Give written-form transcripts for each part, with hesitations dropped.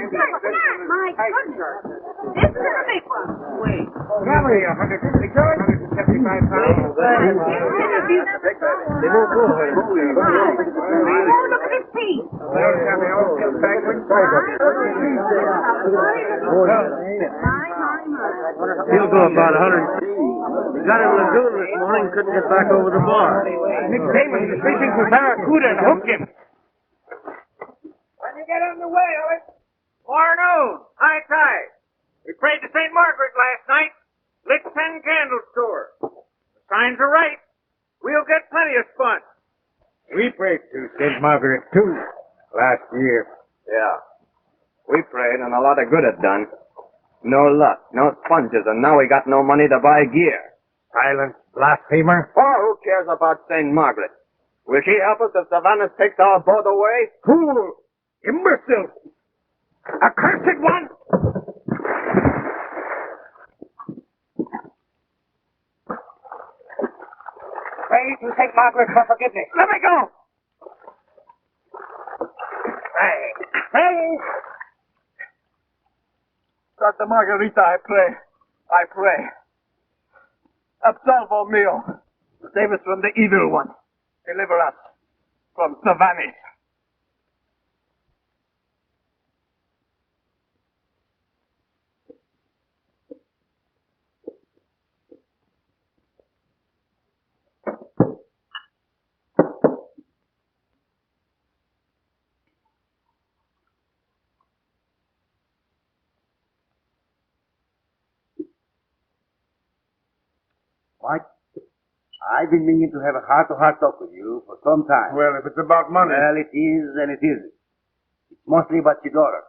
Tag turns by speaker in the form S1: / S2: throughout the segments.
S1: My goodness. This is a big one.
S2: Wait.
S3: Probably 150 pounds. 175 pounds.
S2: They won't go ahead.
S1: Oh, look at his teeth.
S2: He'll go about 100. We got him in the lagoon this morning, couldn't get back over the bar.
S3: Nick Damon is fishing for barracuda and hooked him. When you get on the way, Owen. Forenoon, high tide. We prayed to St. Margaret last night. Lit 10 candles to her. The signs are right. We'll get plenty of fun. We prayed to St. Margaret, too, last year.
S4: Yeah. We prayed and a lot of good it done. No luck, no sponges, and now we got no money to buy gear.
S3: Silence, blasphemer.
S4: Oh, who cares about St. Margaret? Will she help us if Savannah takes our boat away?
S3: Fool! Imbecile! Accursed one! Pray to St. Margaret for forgiveness. Let me go! Pray! Pray!
S5: Santa Margarita, I pray. Absolvo meo. Save us from the evil one. Deliver us from Savannah.
S6: Mike, I've been meaning to have a heart-to-heart talk with you for some time.
S3: Well, if it's about money...
S6: Well, it is and it isn't. It's mostly about your daughter.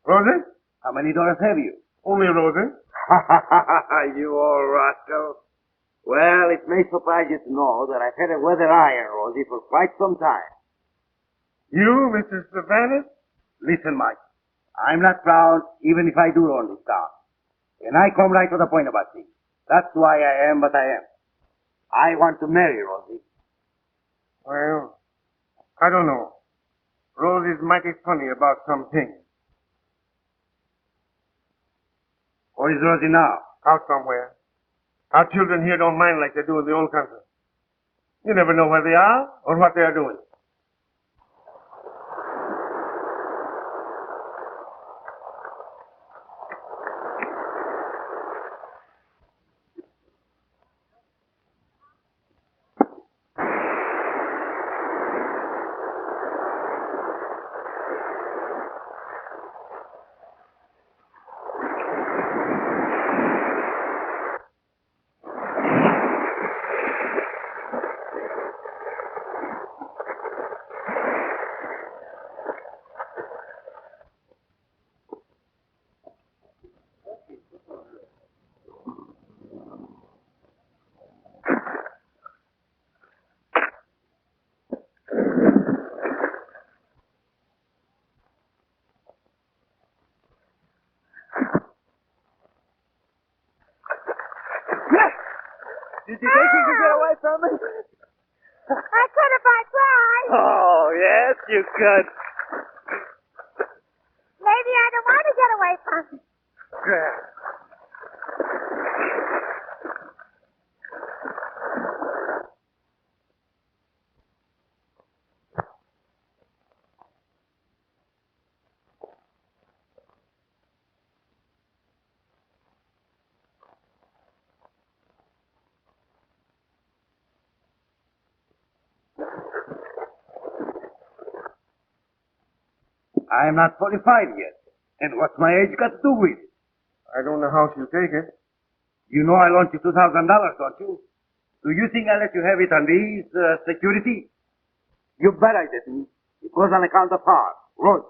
S3: Rosie?
S6: How many daughters have you?
S3: Only Rosie.
S6: You old rascal. Well, it may surprise you to know that I've had a weather eye on Rosie for quite some time.
S3: You, Mrs. Savannah?
S6: Listen, Mike, I'm not proud even if I do run this town. And I come right to the point about things. That's why I am what I am. I want to marry Rosie.
S3: Well, I don't know. Rosie's mighty funny about some things.
S6: Where is Rosie now?
S3: Out somewhere. Our children here don't mind like they do in the old country. You never know where they are or what they are doing.
S5: Did you think you could get away from me?
S1: I could if I tried.
S5: Oh, yes, you could.
S1: Maybe I don't want to get away from you.
S6: I am not 45 yet. And what's my age got to do with it?
S3: I don't know how she'll take it.
S6: You know I loaned you $2,000, don't you? Do you think I let you have it on these security? You bet I didn't. It was on account of her, Rosie.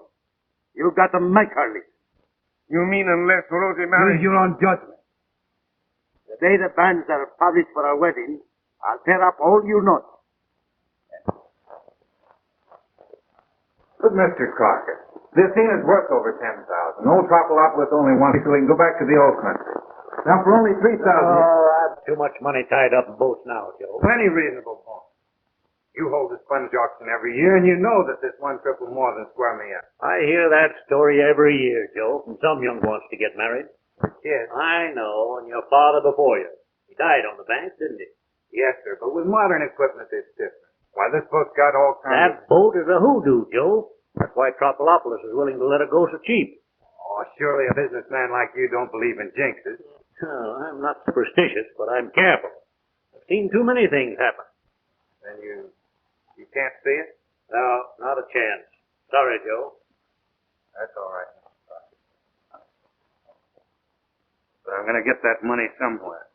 S6: You got to make her listen.
S3: You mean unless Rosie marries...
S6: Use your own judgment. The day the banns are published for our wedding, I'll tear up all your notes.
S7: But, Mr. Crockett, this scene is worth over 10,000. Old Tropolopolis only wants so we can go back to the old country. Now, for only 3,000...
S2: Oh, I've too much money tied up in boats now, Joe.
S7: Plenty reasonable, Paul. You hold the sponge auction every year, and you know that this one trip will more than square me up.
S2: I hear that story every year, Joe, from some young wants to get married.
S7: Yes.
S2: I know, and your father before you. He died on the bank, didn't he?
S7: Yes, sir, but with modern equipment, it's different. Why, this boat's got all kinds
S2: That boat is a hoodoo, Joe. That's why Tropolopolis is willing to let it go so cheap.
S7: Oh, surely a businessman like you don't believe in jinxes.
S2: Oh, I'm not superstitious, but I'm careful. I've seen too many things happen.
S7: Then you can't see it?
S2: No, not a chance. Sorry, Joe.
S7: That's all right. But I'm going to get that money somewhere.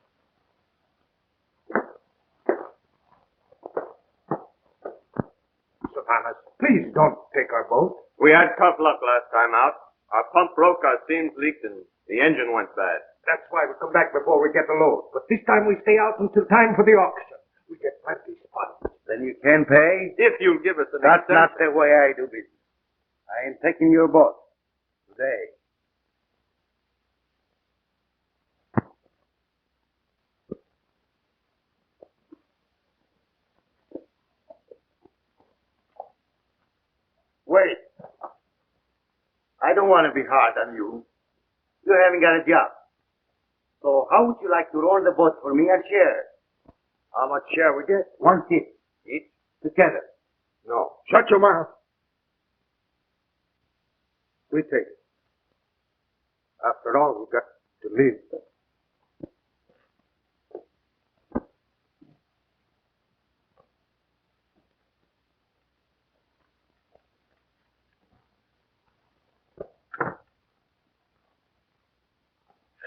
S7: Savannah, please don't take our boat.
S4: We had tough luck last time out. Our pump broke, our seams leaked, and the engine went bad.
S7: That's why we come back before we get the load. But this time we stay out until time for the auction. We get plenty spots.
S6: Then you can pay?
S4: If you'll give us an
S6: That's
S4: extension.
S6: not the way I do business. I am taking your boat today. Wait. I don't want to be hard on you. You haven't got a job. So how would you like to roll the boat for me and share? How much share we get? 1/5. Each? Together.
S4: No.
S7: Shut your mouth. We take it. After all, we've got to leave.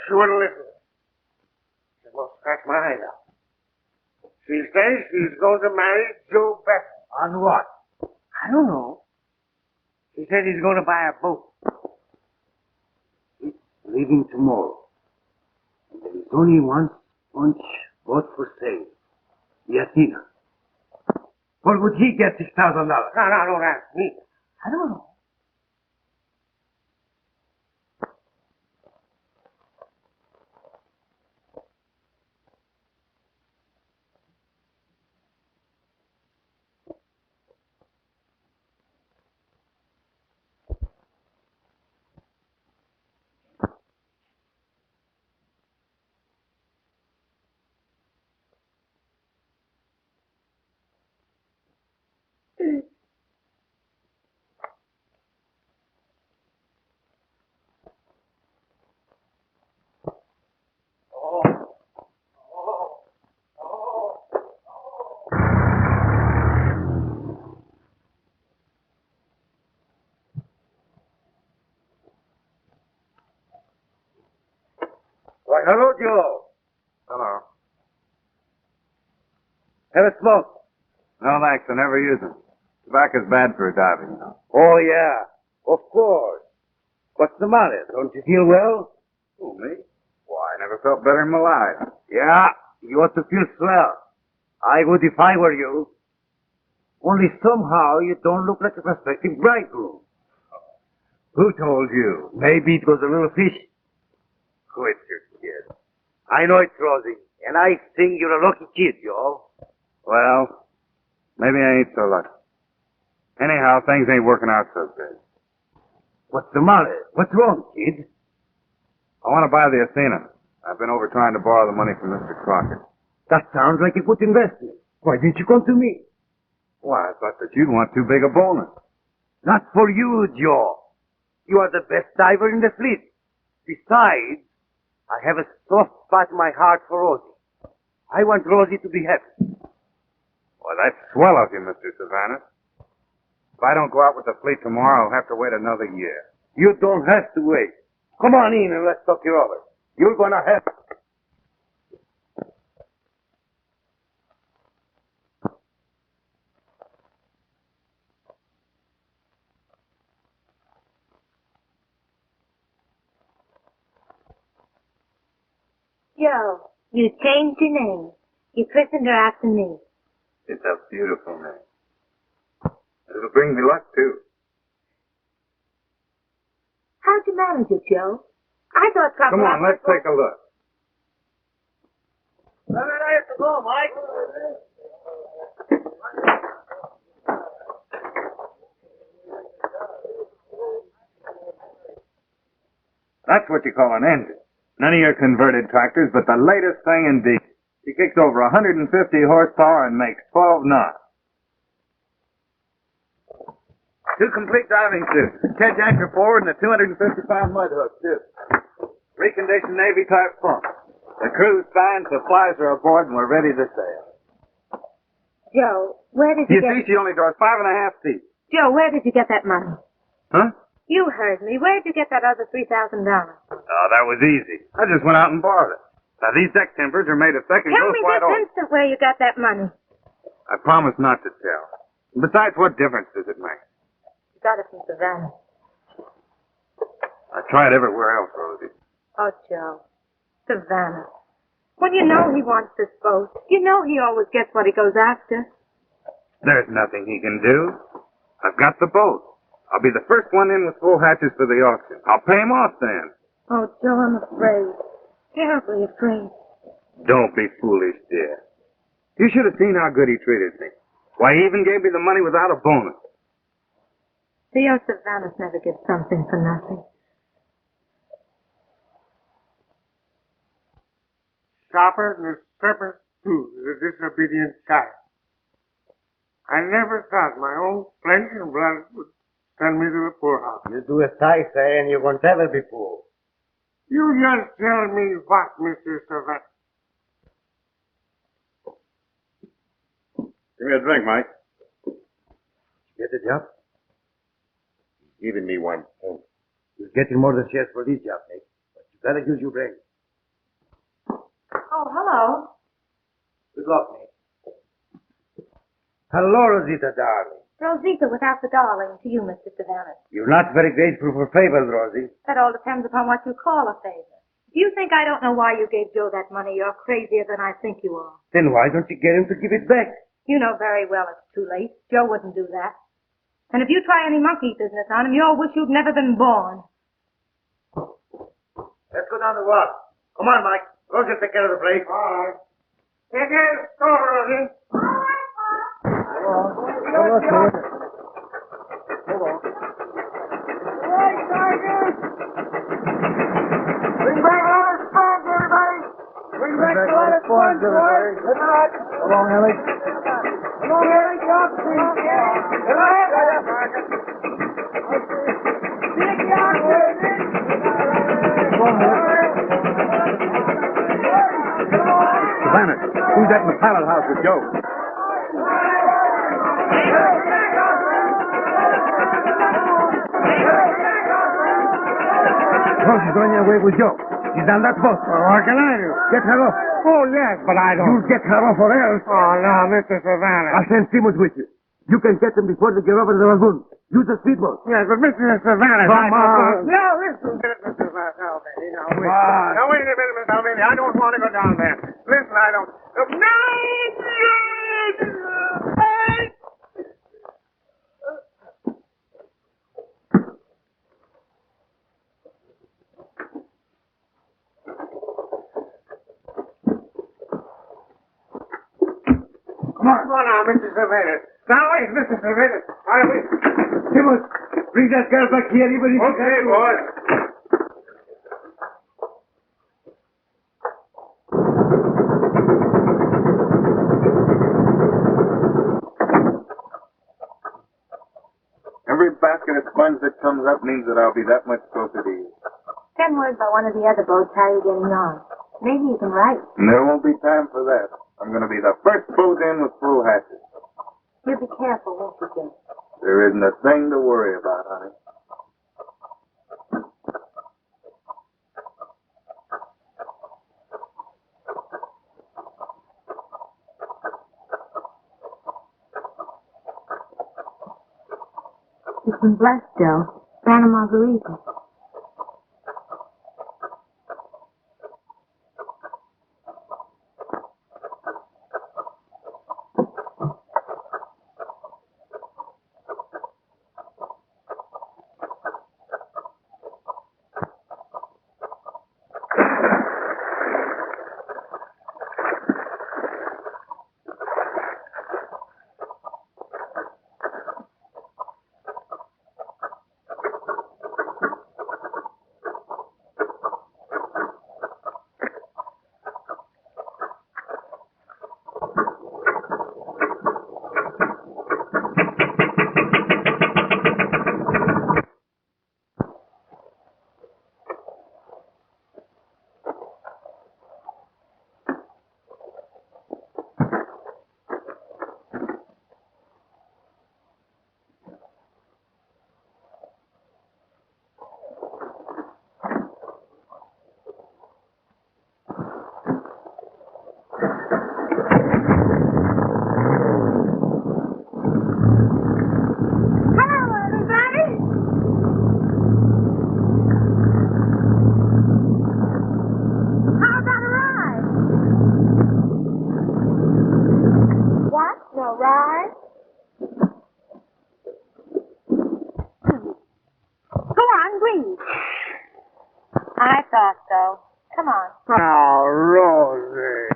S6: Sure, listen. She must scratch my eye out. She says she's going to marry Joe Becker. On what? I don't know. She said he's going to buy a boat. He's leaving tomorrow. And there is only one sponge boat for sale. The Athena. What would he get $6,000? No, don't ask me. I don't know. Why, hello, Joe.
S7: Hello.
S6: Have a smoke.
S7: No, thanks. I never use them. Tobacco's bad for a diver, you know.
S6: Oh, yeah. Of course. What's the matter? Don't you feel well?
S7: Who, me? Why, I never felt better in my life.
S6: Yeah, you ought to feel swell. I would if I were you. Only somehow you don't look like a prospective bridegroom.
S7: Who told you?
S6: Maybe it was a little fish.
S7: Quit your kid.
S6: I know it's Rosie, and I think you're a lucky kid, Joe.
S7: Well, maybe I ain't so lucky. Anyhow, things ain't working out so good.
S6: What's the matter? What's wrong, kid?
S7: I want to buy the Athena. I've been over trying to borrow the money from Mr. Crockett.
S6: That sounds like a good investment. Why didn't you come to me?
S7: Why, I thought that you'd want too big a bonus.
S6: Not for you, Joe. You are the best diver in the fleet. Besides, I have a soft spot in my heart for Rosie. I want Rosie to be happy.
S7: Well, that's swell of you, Mr. Savannah. If I don't go out with the fleet tomorrow, I'll have to wait another year.
S6: You don't have to wait. Come on in and let's talk it over. You're gonna have...
S1: Joe, you changed your name. You christened her after me.
S7: It's a beautiful name. It'll bring me luck, too.
S1: How'd you manage it, Joe? I thought
S7: Come on, let's take a look.
S2: I have to go, Mike.
S7: That's what you call an engine. None of your converted tractors, but the latest thing indeed. She kicks over 150 horsepower and makes 12 knots. 2 complete diving suits, kedge anchor forward, and a 250-pound mud hook, too. Reconditioned Navy-type pump. The crew's fine, supplies are aboard, and we're ready to sail.
S1: Joe, where did
S7: You
S1: you
S7: see, she only draws 5.5 feet.
S1: Joe, where did you get that money?
S7: Huh?
S1: You heard me. Where'd you get that other $3,000?
S7: Oh, that was easy. I just went out and borrowed it. Now, these deck timbers are made of second
S1: Tell
S7: growth
S1: me
S7: white
S1: this
S7: oak.
S1: instant where you got that money.
S7: I promise not to tell. Besides, what difference does it make?
S1: You got it from Savannah.
S7: I tried everywhere else, Rosie.
S1: Oh, Joe. Savannah. When you know he wants this boat, you know he always gets what he goes after.
S7: There's nothing he can do. I've got the boat. I'll be the first one in with full hatches for the auction. I'll pay him off then.
S1: Oh, Joe, I'm afraid. Terribly afraid.
S7: Don't be foolish, dear. You should have seen how good he treated me. Why, he even gave me the money without a bonus.
S1: Theo Savannah's never gives something for nothing.
S8: Sharper than a serpent's tooth is a disobedient child. I never thought my own flesh and blood would send me to the poorhouse.
S2: You do as I say, and you won't ever be fooled.
S8: You just tell me what, Mr. Savannah.
S7: Give me a drink, Mike.
S2: Get the job?
S7: Giving me one.
S2: You're getting more than shares for this job, Nick. But you gotta use your brain.
S1: Oh, hello.
S2: Good luck, Nick. Hello, Rosita, darling.
S1: Rosita without the darling to you, Mr. Savannah.
S2: You're not very grateful for favors, Rosie.
S1: That all depends upon what you call a favor. Do you think I don't know why you gave Joe that money? You're crazier than I think you are.
S2: Then why don't you get him to give it back?
S1: You know very well it's too late. Joe wouldn't do that. And if you try any monkey business on him, you'll wish you'd never been born.
S2: Let's go down the walk. Come on, Mike. Rosie, take care of the place.
S8: All right. Take care of the store, Rosie. Bring back a lot of sponge, everybody. Bring back a lot of sponge, boys. Good night.
S2: So long, Ellie.
S8: Come on, Harry, John. Good night. Big John,
S7: Savannah, who's that in the pilot house with Joe?
S2: Rosie's going away with Joe. She's on that boat.
S8: Well, what can I do?
S2: Get her off.
S8: Oh, yes, but I don't.
S2: You'll get her off or else.
S8: Oh, no, Mr. Savannah.
S2: I'll send Simmons with you. You can get them before they get over the lagoon. Use the speedboat.
S8: Yes, but Mr. Savannah...
S2: Come on.
S8: No, listen, Mr. Savannah. Now, wait.
S2: on.
S8: Now, wait a minute, Miss Alvini. I don't want to go down there. Listen, I don't... No! Come on now, Mr. Savannah. Now, wait, Mr. Savannah. Wait.
S2: Simmons, bring that girl back here even if you
S8: Okay,
S2: can.
S8: boys.
S7: Every basket of sponge that comes up means that I'll be that much closer to you.
S1: Send word by one of the other boats how you're getting on. Maybe you can write.
S7: And there won't be time for that. I'm going to be the first boat in with full hatches.
S1: You be careful, won't you, Joe?
S7: There isn't a thing to worry about, honey.
S1: You've been blessed, Joe. Santa Margarita. please. I thought so. Come on.
S8: Oh, Rosie.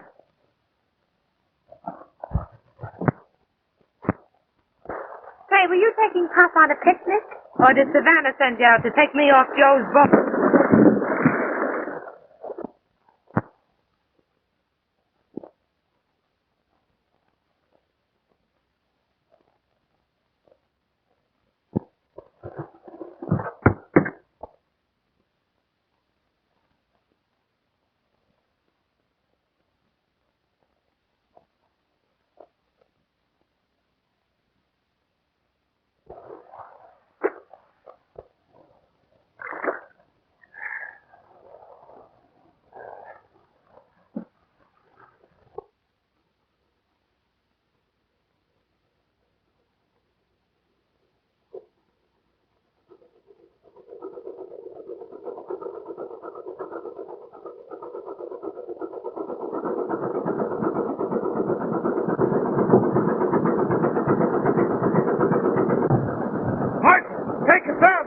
S1: Say, were you taking Pop on a picnic? Or did Savannah send you out to take me off Joe's boat?
S8: Take us out!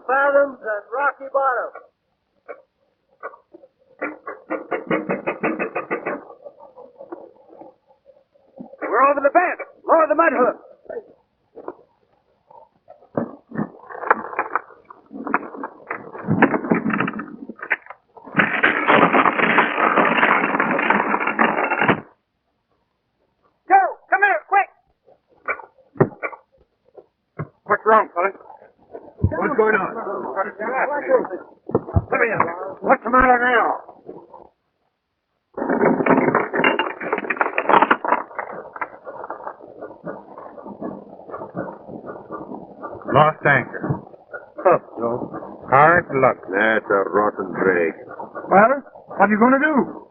S2: Fanthoms and Rocky Bottom.
S5: We're over the bend. Lower the mud hook. Joe, come here, quick.
S8: What's wrong, fellas?
S5: What's going on?
S8: Come here. What's the matter now?
S2: Lost anchor.
S8: Huh, Joe.
S2: Hard luck. That's a rotten drag.
S8: Well, what are you going to do?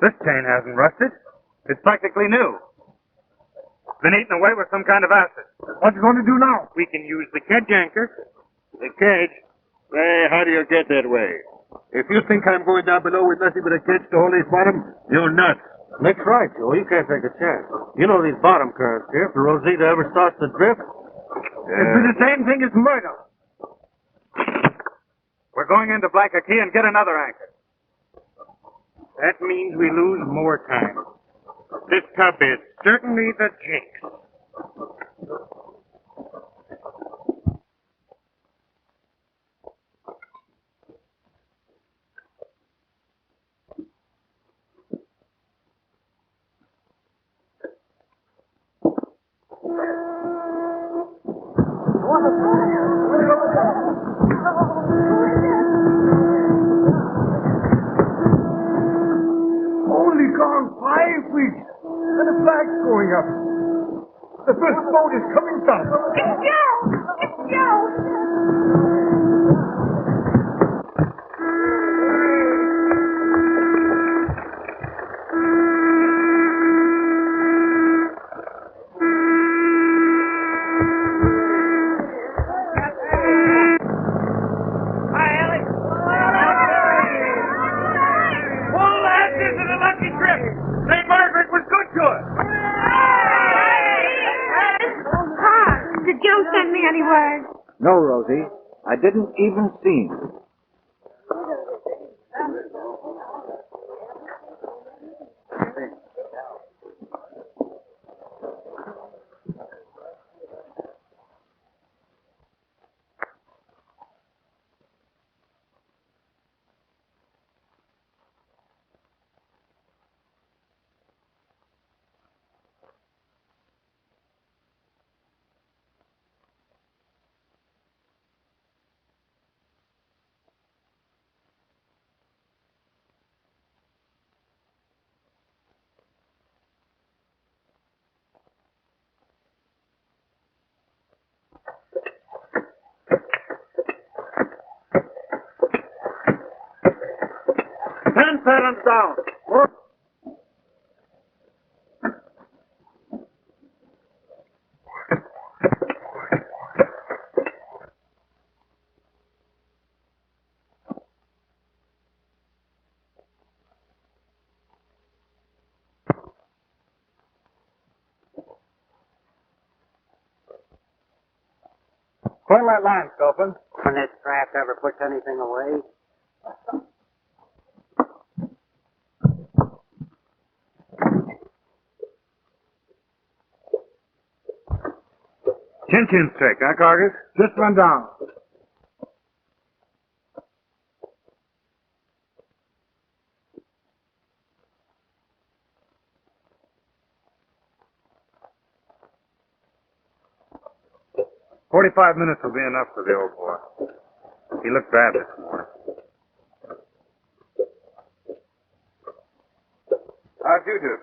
S2: This chain hasn't rusted. It's practically new. Been eaten away with some kind of acid.
S8: What are you going to do now?
S2: We can use the kedge anchor. The kedge? Hey, how do you get that way?
S8: If you think I'm going down below with nothing but a catch to hold his bottom,
S2: You're nuts.
S6: Nick's right, Joe. You can't take a chance. You know these bottom currents here. If the Rosita ever starts to drift,
S8: it'd be the same thing as murder.
S2: We're going into Blanca Key and get another anchor. That means we lose more time. This tub is certainly the jinx.
S8: Only gone 5 weeks, and the flag's going up. The first boat is coming down.
S1: It's Joe! It's Joe! Did Joe send me any word?
S7: No, Rosie. I didn't even see him.
S2: Fanthoms down. Spoil that line, Scopen.
S6: When this draft ever puts anything away.
S2: Chin straight, huh, Cargus?
S8: Just run down.
S2: "45 minutes will be enough for the old boy. He looked bad this morning."
S7: How'd you do?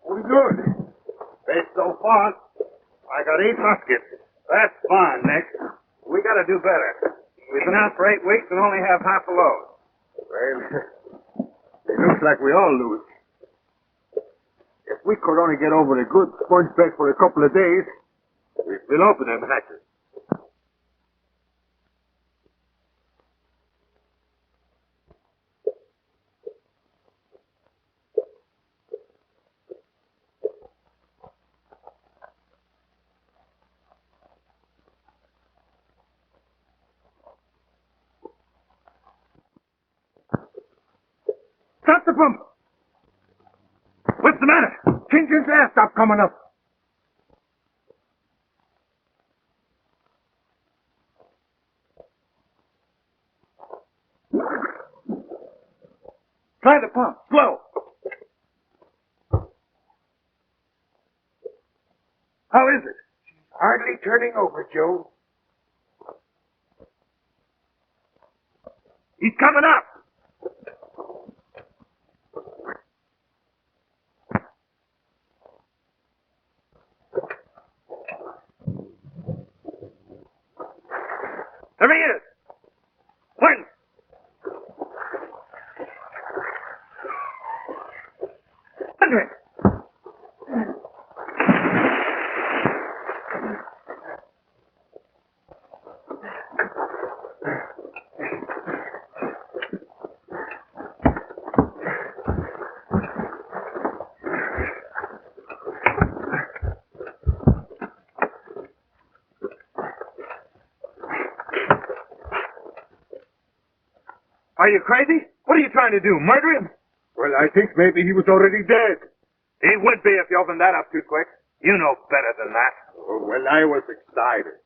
S7: Pretty good.
S2: Based so far, I got 8 muskets. That's fine, Nick. We gotta do better. We've been out for 8 weeks and only have half a load.
S7: Well, it looks like we all lose. If we could only get over the good sponge bed for a couple of days, we'd fill open them hatches.
S8: Stop the pump!
S2: What's the matter?
S8: Chin-Chin's air stopped coming up.
S2: Try the pump. Slow.
S8: How is it? She's hardly turning over, Joe.
S2: He's coming up. There he is. When? Andre. Are you crazy? What are you trying to do? Murder him?
S8: Well, I think maybe he was already dead.
S2: He would be if you opened that up too quick. You know better than that.
S8: Oh, well, I was excited.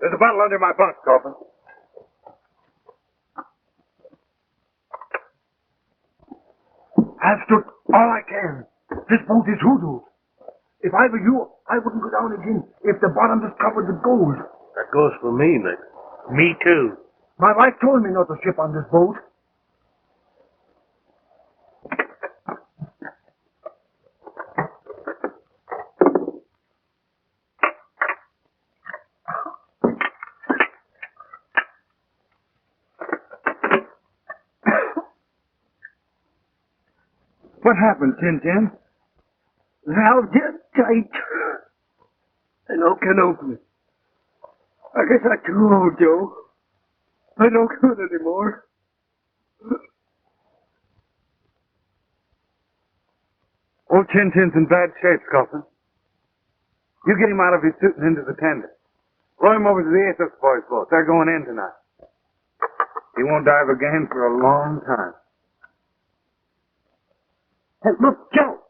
S2: There's a bottle under my bunk, Copeland.
S8: I've stood all I can. This boat is hoodoo. If I were you, I wouldn't go down again if the bottom is covered with gold.
S2: That goes for me, Nick. Me too.
S8: My wife told me not to ship on this boat.
S2: What happened, Tin?
S8: Valve just tight. I no can open it. I guess I'm too old, Joe. I don't good anymore.
S2: Old Tin's in bad shape, Copeland. You get him out of his suit and into the tender. Row him over to the Athos boys' boat. They're going in tonight. He won't dive again for a long time.
S8: Hey, look, Joe.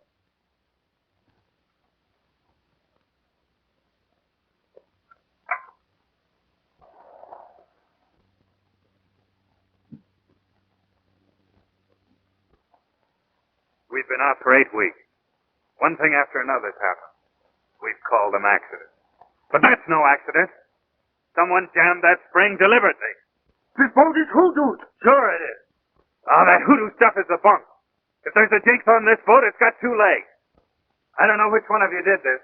S2: We've been out for 8 weeks. One thing after another's happened. We've called them accidents. But that's no accident. Someone jammed that spring deliberately.
S8: This boat is hoodooed.
S2: Sure it is. Oh, that hoodoo stuff is a bunk. If there's a jinx on this boat, it's got 2 legs. I don't know which one of you did this,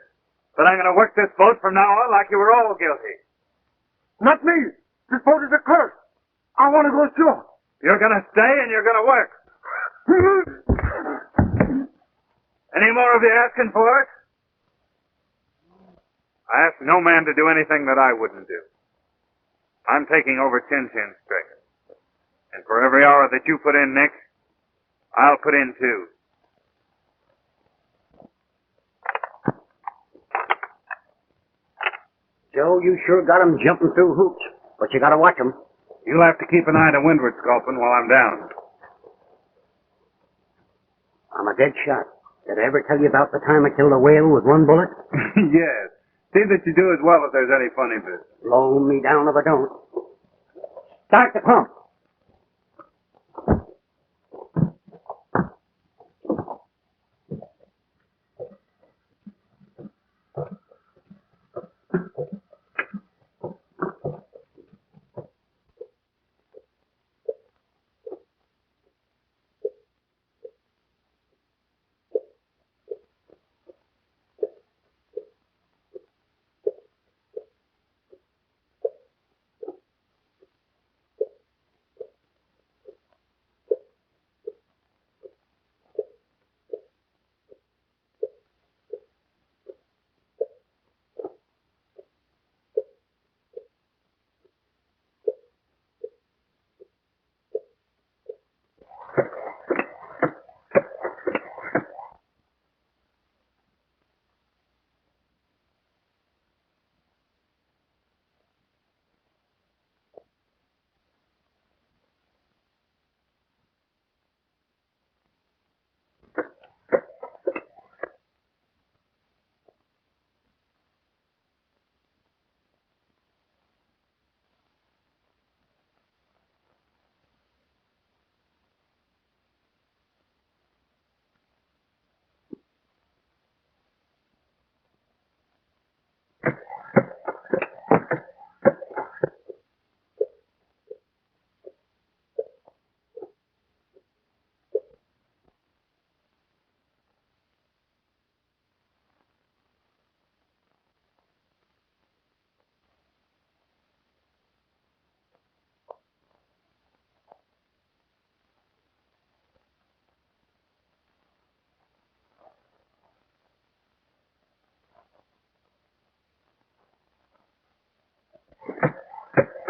S2: but I'm going to work this boat from now on like you were all guilty.
S8: Not me. This boat is a curse. I want to go ashore.
S2: You're going to stay and you're going to work. Any more of you asking for it? I ask no man to do anything that I wouldn't do. I'm taking over Chin straight. And for every hour that you put in, Nick, I'll put in 2.
S6: Joe, you sure got 'em jumping through hoops, but you gotta watch 'em.
S2: You'll have to keep an eye to windward, Sculpin, while I'm down.
S6: I'm a dead shot. Did I ever tell you about the time I killed a whale with one bullet?
S2: Yes. See that you do as well if there's any funny business.
S6: Blow me down if I don't. Start the pump.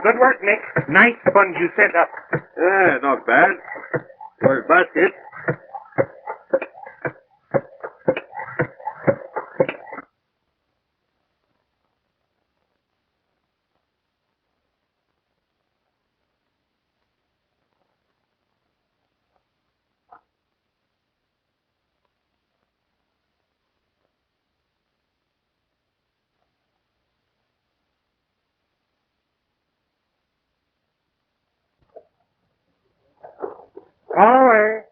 S3: Good work, Nick. Nice sponge you set up.
S7: Yeah, not bad. For a basket.
S3: All right.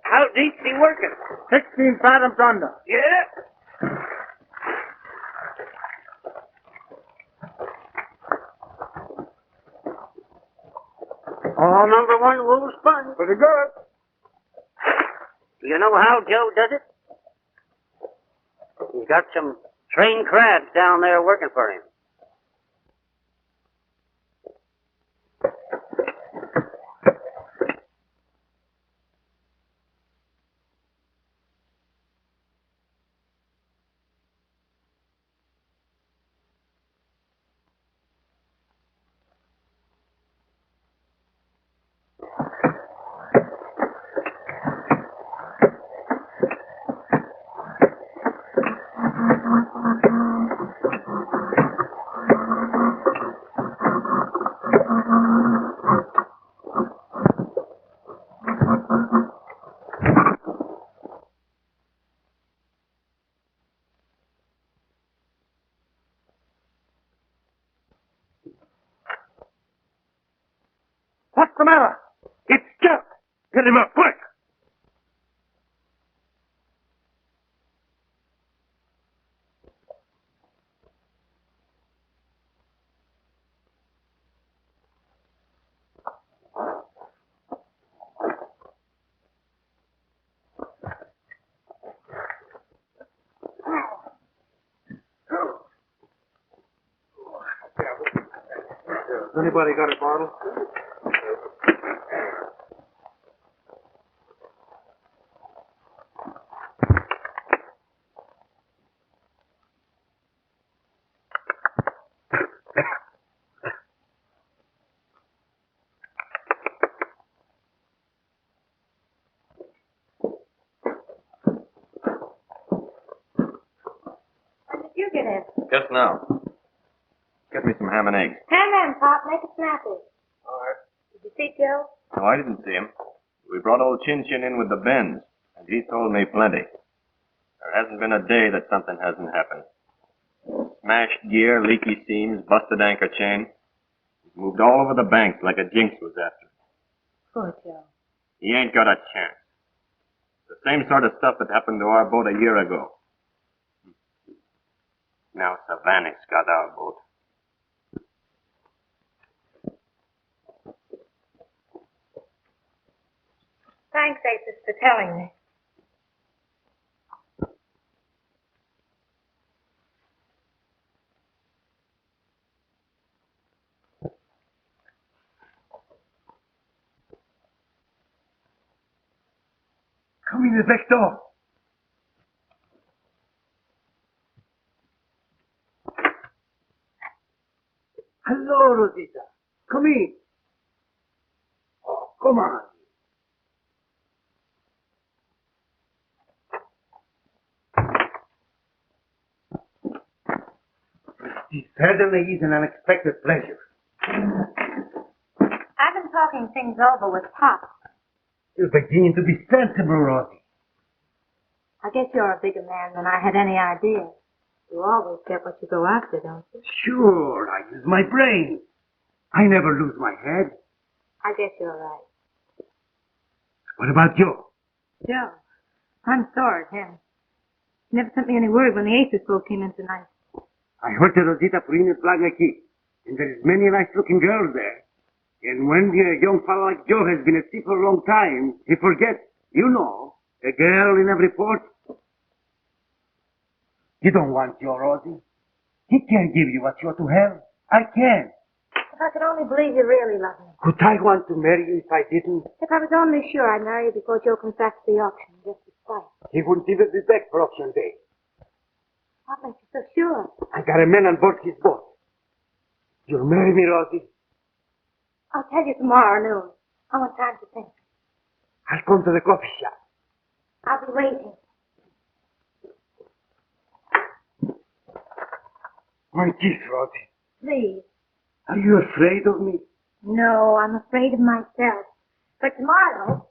S3: How deep's he working?
S5: 16 fathoms under.
S3: Yeah.
S6: All number one wool sponge.
S5: Pretty good.
S6: Do you know how Joe does it? He's got some trained crabs down there working for him.
S5: What's the matter?
S3: It's Chuck. Get him up, quick.
S5: Anybody got a bottle?
S1: you then?
S4: Just now. Get me some ham and eggs.
S1: Ham and Pop, make it snappy.
S3: All right.
S1: Did you see Joe?
S4: No, I didn't see him. We brought old Chin Chin in with the bends, and he told me plenty. There hasn't been a day that something hasn't happened. Smashed gear, leaky seams, busted anchor chain. He's moved all over the banks like a jinx was after him.
S1: Poor Joe.
S4: He ain't got a chance. The same sort of stuff that happened to our boat a year ago. Now Savannah's got our boat.
S1: Thanks, Aces, for telling me.
S8: Come in the back door. Hello, Rosita. Come in. Oh, come on.
S6: It certainly is an unexpected pleasure.
S1: I've been talking things over with Pop.
S6: You're beginning to be sensible, Rosie.
S1: I guess you're a bigger man than I had any idea. You always get what you go after, don't you?
S6: Sure, I use my brain. I never lose my head.
S1: I guess you're right.
S6: What about Joe?
S1: Joe, I'm sorry at him. He never sent me any word when the Aces folk came in tonight.
S6: I heard the Rosita Purina flag aquí, and there's many nice-looking girls there. And when a young fellow like Joe has been at sea for a long time, he forgets, you know, a girl in every port. You don't want Joe, Rosie. He can't give you what you ought to have. I can.
S1: If I could only believe you really love me.
S6: Could I want to marry you if I didn't?
S1: If I was only sure I'd marry you before Joe comes back to the auction, just to spite.
S6: He wouldn't even be back for auction day.
S1: What makes you so sure?
S6: I got a man on board his boat. You'll marry me, Rosie?
S1: I'll tell you tomorrow noon. I want time to think.
S6: I'll come to the coffee shop.
S1: I'll be waiting.
S6: My kiss, Rosie.
S1: Please.
S6: Are you afraid of me?
S1: No, I'm afraid of myself. But tomorrow...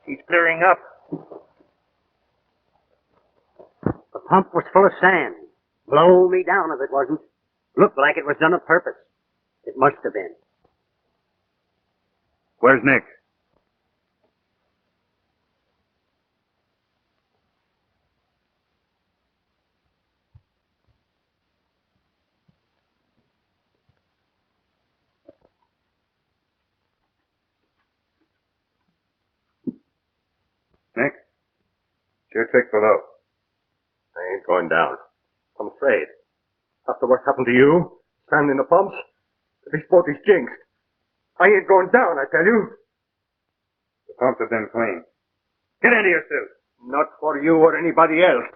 S3: He's clearing up.
S9: The pump was full of sand. Blow me down if it wasn't. Looked like it was done on purpose. It must have been.
S2: Where's Nick? Nick? Your trick below.
S10: I ain't going down. I'm afraid. After what happened to you, standing in the pumps, this boat is jinxed. I ain't going down, I tell you.
S2: The pumps have been cleaned. Get into your suit.
S10: Not for you or anybody else.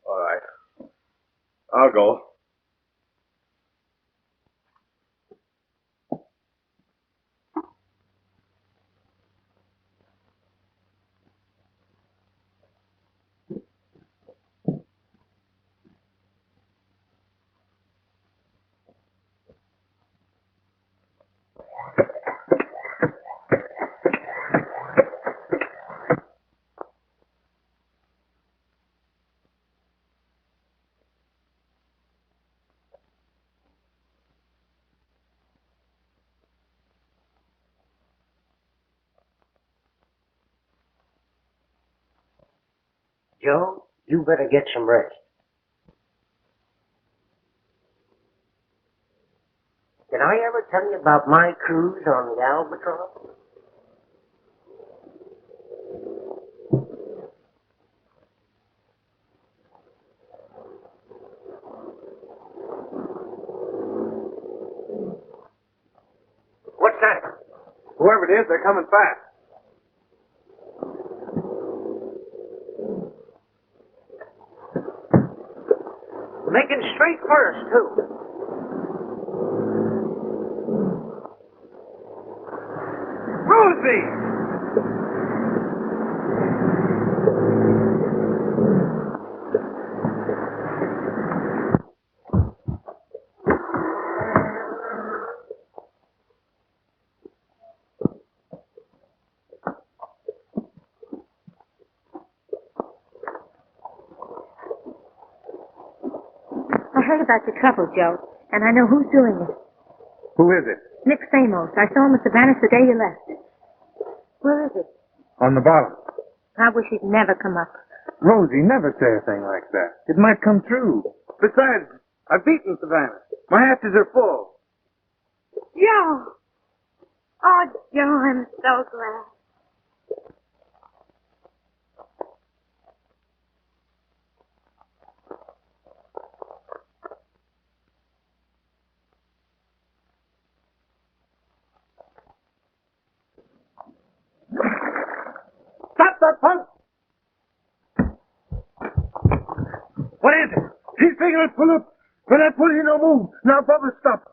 S10: All right. I'll go.
S9: Joe, you better get some rest. Did I ever tell you about my cruise on the Albatross?
S2: What's that? Whoever it is, they're coming fast.
S9: Making straight for us, too.
S2: Rosie!
S1: I heard about your trouble, Joe, and I know who's doing it.
S2: Who is it?
S1: Nick Famos. I saw him at the Savannah the day you left. Where is it?
S2: On the bottom.
S1: I wish he'd never come up.
S2: Rosie, never say a thing like that. It might come true. Besides, I've beaten Savannah. My hatches are full.
S1: Joe! Oh, Joe, I'm so glad.
S2: Stop that pump! What is it? He's taking it pull up. When I pull, he no move. Now Bubba stop.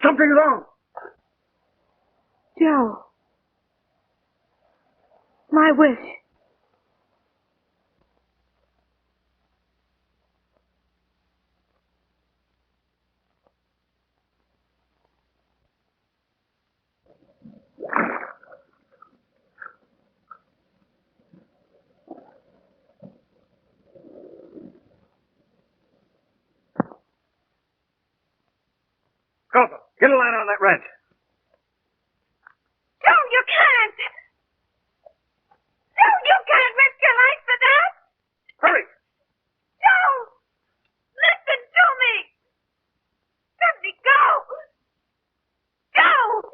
S2: Something's wrong.
S1: Joe. My wish.
S2: Coulter, get a line on that wrench.
S1: Joe, you can't! Joe, you can't risk your life for that!
S2: Hurry!
S1: Joe! Listen to me! Let me go! Joe!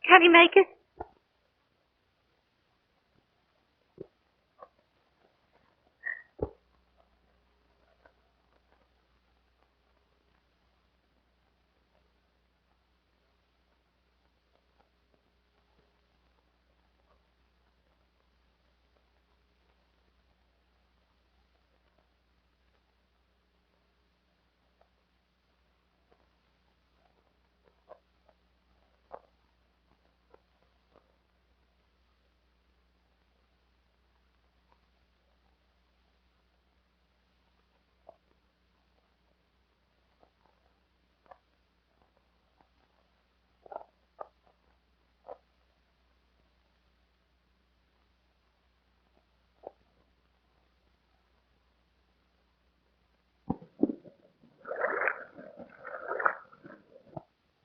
S1: Can he make it?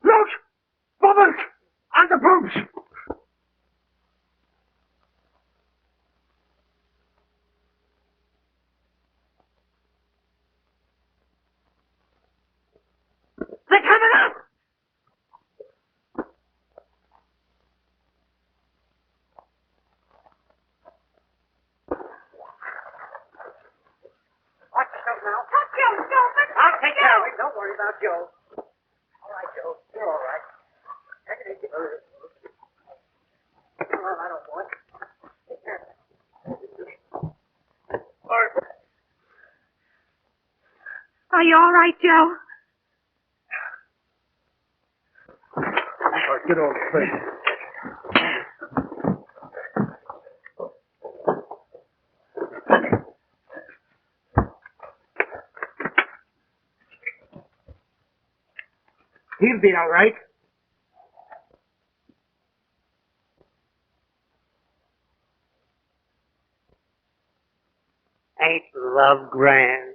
S2: Look! Bubbles! On the pumps! They're coming up!
S9: Watch yourself now.
S1: Touch Joe, stupid!
S9: I'll take care of it. Don't worry about Joe. All right, Joe. You're all right. Take it easy. Come on, little boy.
S1: Are you all right, Joe?
S2: All right, get over the face.
S5: He'll be all right.
S9: Ain't love grand?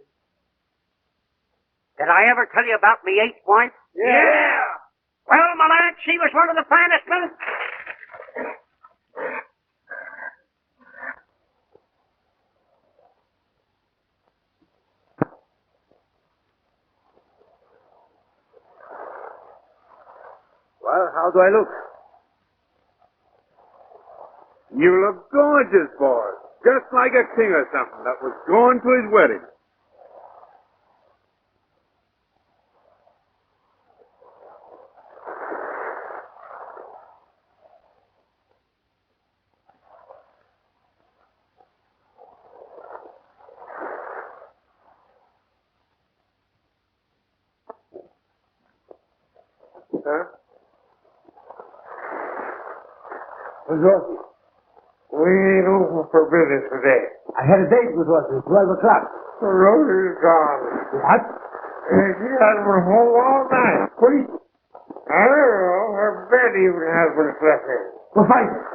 S9: Did I ever tell you about me 8 points?
S5: Yeah!
S9: Well, my lad, she was one of the finest men.
S2: Well, how do I look? You look gorgeous, boy. Just like a king or something that was going to his wedding. Huh? Rosie, we ain't open for business today.
S6: I had a date with Rosie at 12 o'clock.
S2: Rosie's gone.
S6: What?
S2: She hasn't been home all night.
S6: Police?
S2: I don't know. Her bed even has been slept in.
S6: Go find her.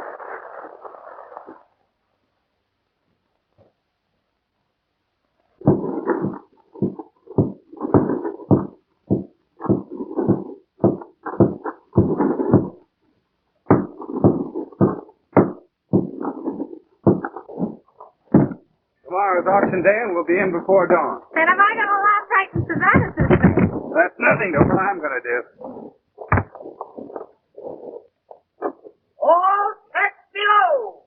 S2: Tomorrow's auction day and we'll be in before dawn.
S1: And am I going to laugh right in Savannah's face?
S2: That's nothing to what I'm going to do.
S5: All set below!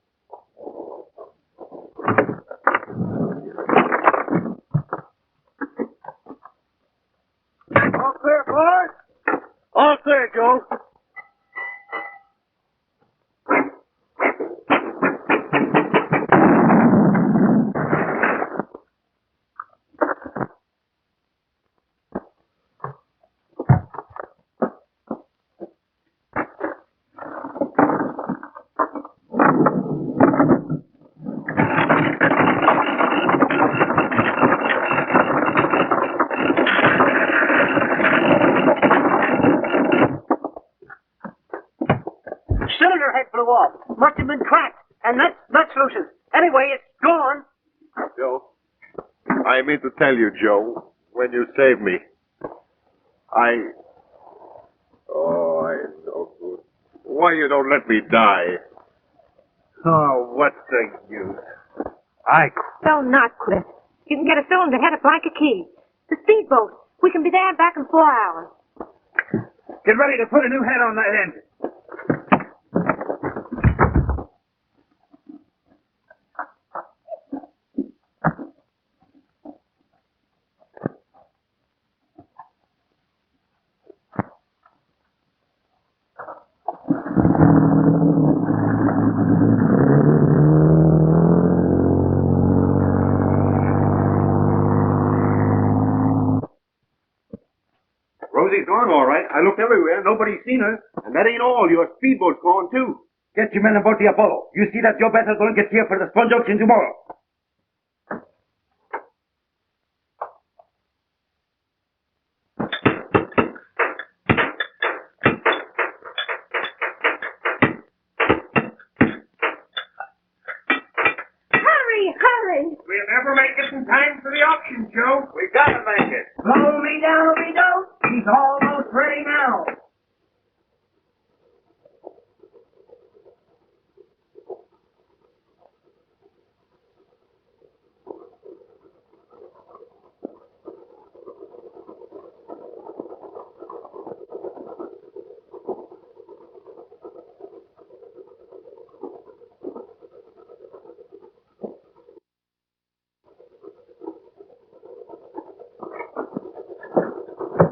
S5: All clear, boys?
S10: All clear, Joe.
S9: Cylinder head blew off. Must have been cracked. And that's loosened. Anyway, it's gone.
S10: Joe, I mean to tell you, Joe, when you saved me, I know good. Why you don't let me die?
S2: Oh, what's the use?
S1: So not quit. You can get a cylinder head up like a key. The speedboat. We can be there and back in 4 hours.
S2: Get ready to put a new head on that engine.
S6: Rosie's gone, all right. I looked everywhere. Nobody's seen her. And that ain't all. Your speedboat's gone, too. Get your men aboard the Apollo. You see that Joe Bethel don't get here for the sponge auction tomorrow.
S1: Hurry!
S3: We'll never make it in time for the auction, Joe.
S2: We gotta make it.
S5: Blow me down, we don't. He's almost ready now.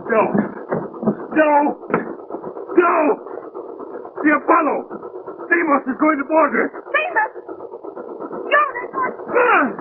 S2: Joe! The Apollo! Deimos is going to board her.
S1: Famous! Joe, they're going...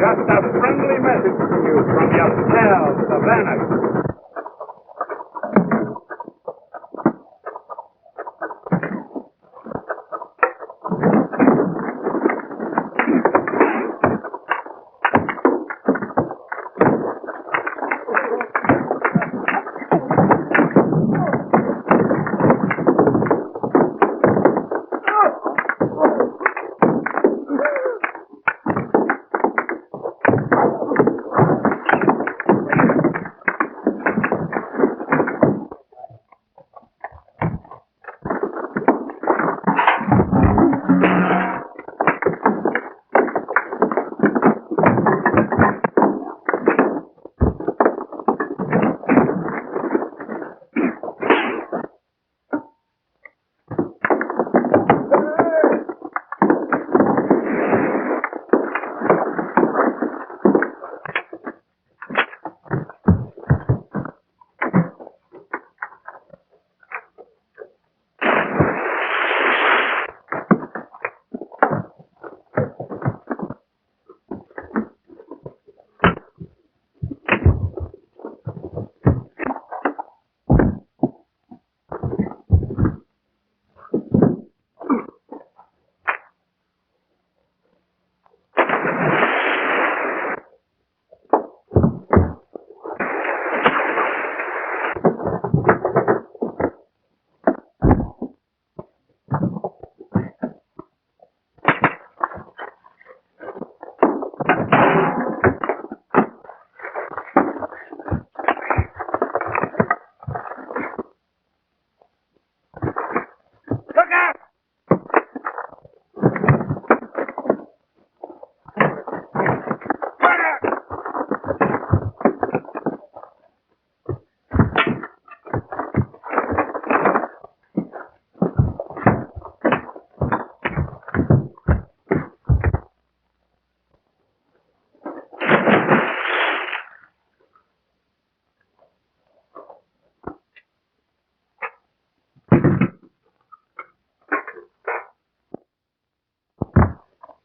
S2: Just a friendly message from you, from your pal, Savannah.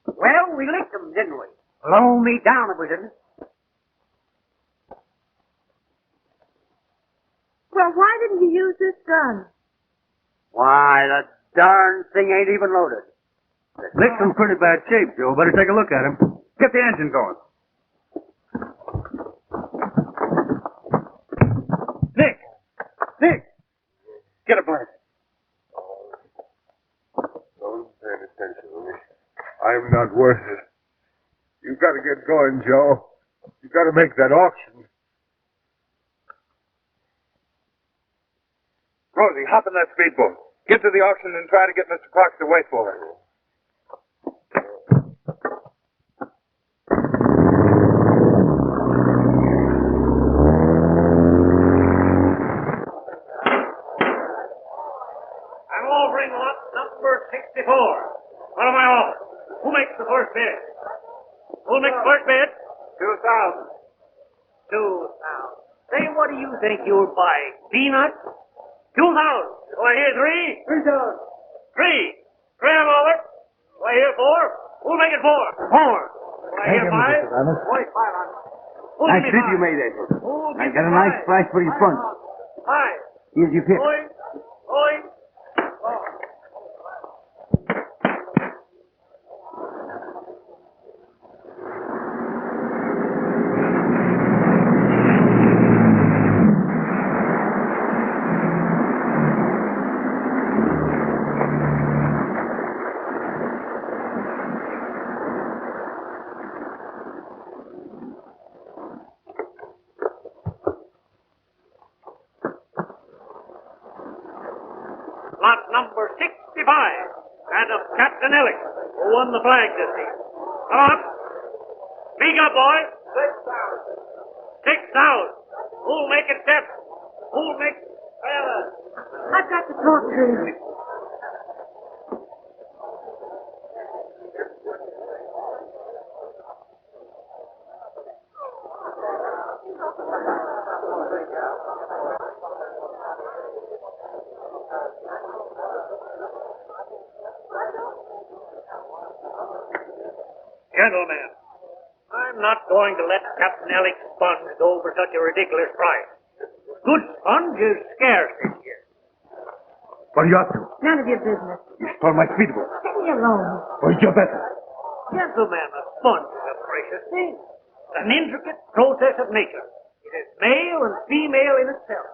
S9: Well, we licked them, didn't we? Blow me down if we didn't.
S1: Well, why didn't you use this gun?
S9: Why, the darn thing ain't even loaded.
S2: Lick's in pretty bad shape, Joe. Better take a look at him. Get the engine going. Nick! Nick! Get a blanket.
S10: Don't pay attention to me. I'm not worth it. You've got to get going, Joe. You've got to make that auction.
S2: Rosie, hop in that speedboat. Get to the auction and try to get Mr. Clark to wait for her.
S3: I'm offering lot number 64. What am I offering? Who makes the first bid? Who'll make the first bid?
S2: 2,000.
S3: 2,000. Say, what do you think you're buying? Peanuts? 2,000. Do I hear three? 3,000. Three. Three of over. Do I hear four? Who'll make it four? Four. Do I hear five? Boy, 500. Who'll give me five?
S6: made that.
S3: Who'll
S6: I
S3: give
S6: got
S3: me
S6: a nice
S3: five?
S6: price for your front.
S3: Five.
S6: Here's your pick.
S3: Boy. Boy. Four. Lot number 65, that of Captain Ellick, who won the flag this season. Come on. Speak up, boys. 6,000. 6,000. Who'll make it 7? Who'll make 7?
S1: I've got to talk to him.
S3: Gentlemen, I'm not going to let Captain Alex Sponge go for such a ridiculous price. Good sponge is scarce this year.
S6: What are you up to?
S1: None of your business.
S6: You stole my speedboat.
S1: Leave me alone.
S6: Where's your vessel?
S3: Gentlemen, a sponge is a precious thing. An intricate process of nature. It is male and female in itself.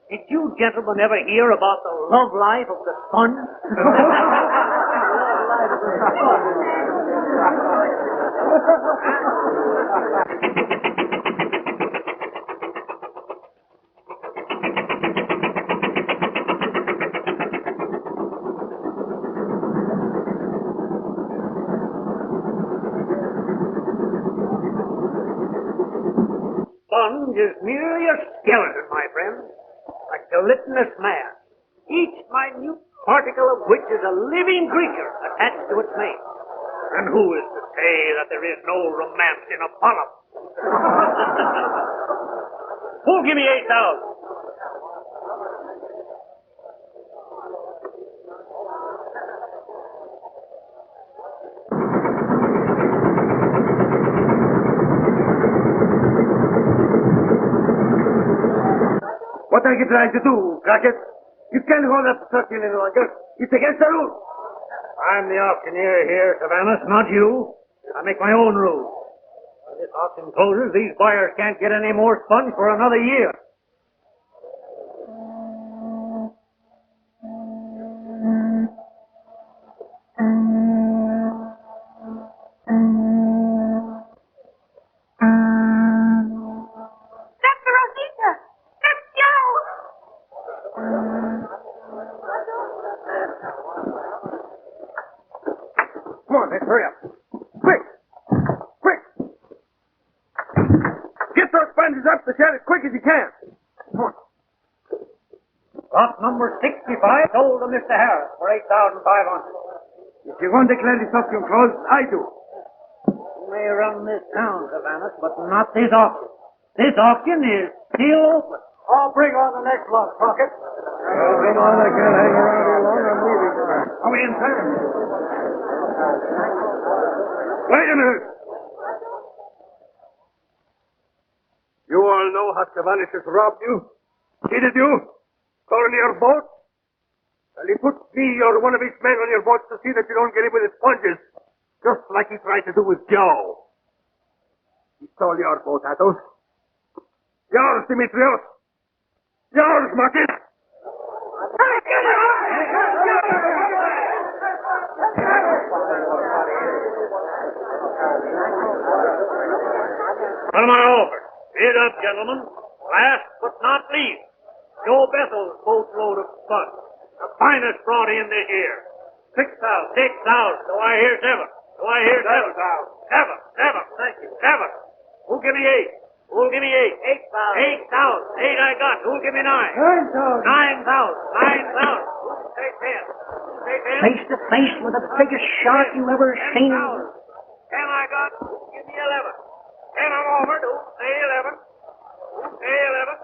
S3: Did you gentlemen ever hear about the love life of the sponge? Sponge is merely a skeleton, my friend. A gelatinous mass. Each minute particle of which is a living creature attached to its mate. And who is to say that there is no romance in a polyp? Who'll give me 8,000?
S6: What are you trying to do, Crockett? You can't hold up the truck any longer. It's against the rules.
S3: I'm the auctioneer here, Savannah, not you. I make my own rules. When this auction closes, these buyers can't get any more sponge for another year.
S1: Dr. Rosita! That's Joe!
S6: Come on, let's hurry up. Quick! Quick! Get those sponges up the shed as quick as you can. Come on.
S3: Lot number 65 sold to Mr. Harris for 8,500.
S6: If you won't declare this auction closed, I do.
S3: You may run this town, Savannah, but not this auction. This auction is still open. I'll bring on the next lot, Crockett.
S6: Come on, I can't hang around here long. I'm leaving. Are we in time? Wait a minute. You all know how Savanis has robbed you? Cheated you? Stolen your boat? Well, he put me or one of his men on your boat to see that you don't get him with his sponges. Just like he tried to do with Joe. He stole your boat, Athos. Yours, Dimitrios. Yours, Marcus.
S3: What am I offered? Bid up, gentlemen. Last but not least, Joe Bethel's boatload of sponge. The finest brought in this year. 6,000. 6,000. Do I hear 7? Do I hear 7? 7. Thank you. 7. Who'll give me 8? Who'll give me 8? 8,000. 8,000. 8 I got. Who'll give me 9? 9,000. 9,000. 9,000. Who'll say 10? Who'll say 10?
S9: Face to face with the biggest shark you ever seen.
S3: 10 I got. Who'll give me 11? 10 I'm offered. Who'll say 11? Who'll say 11?